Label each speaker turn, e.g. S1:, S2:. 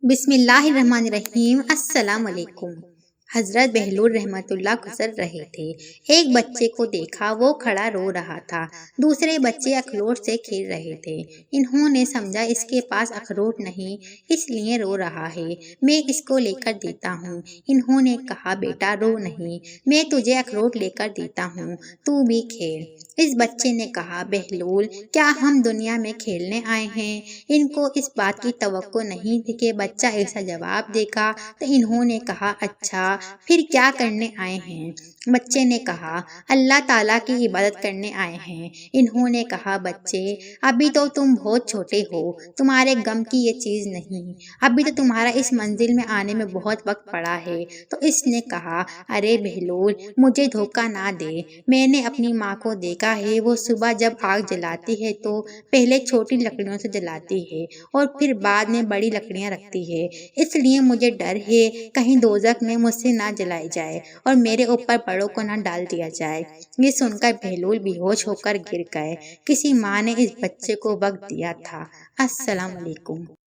S1: بسم اللہ الرحمن الرحیم۔ السلام علیکم۔ حضرت بہلول رحمت اللہ گزر رہے تھے۔ ایک بچے کو دیکھا، وہ کھڑا رو رہا تھا۔ دوسرے بچے اخروٹ سے کھیل رہے تھے۔ انہوں نے سمجھا اس کے پاس اخروٹ نہیں، اس لیے رو رہا ہے، میں اس کو لے کر دیتا ہوں۔ انہوں نے کہا بیٹا رو نہیں، میں تجھے اخروٹ لے کر دیتا ہوں، تو بھی کھیل۔ اس بچے نے کہا بہلول کیا ہم دنیا میں کھیلنے آئے ہیں؟ ان کو اس بات کی توقع نہیں تھی کہ بچہ ایسا جواب دے گا، تو انہوں نے کہا اچھا پھر کیا کرنے آئے ہیں؟ بچے نے کہا اللہ تعالیٰ کی عبادت کرنے آئے ہیں۔ انہوں نے کہا بچے ابھی تو تم بہت چھوٹے ہو، تمہارے غم کی یہ چیز نہیں، ابھی تو تمہارا اس منزل میں آنے میں بہت وقت پڑا ہے۔ تو اس نے کہا ارے بہلول مجھے دھوکہ نہ دے، میں نے اپنی ماں کو دیکھا ہے، وہ صبح جب آگ جلاتی ہے تو پہلے چھوٹی لکڑیوں سے جلاتی ہے اور پھر بعد میں بڑی لکڑیاں رکھتی ہے، اس لیے مجھے ڈر ہے کہیں دوزخ میں مجھ سے نہ جلائی جائے اور میرے اوپر بڑوں کو نہ ڈال دیا جائے۔ یہ سن کر بہلول بے ہوش ہو کر گر گئے۔ کسی ماں نے اس بچے کو وقت دیا تھا۔ السلام علیکم۔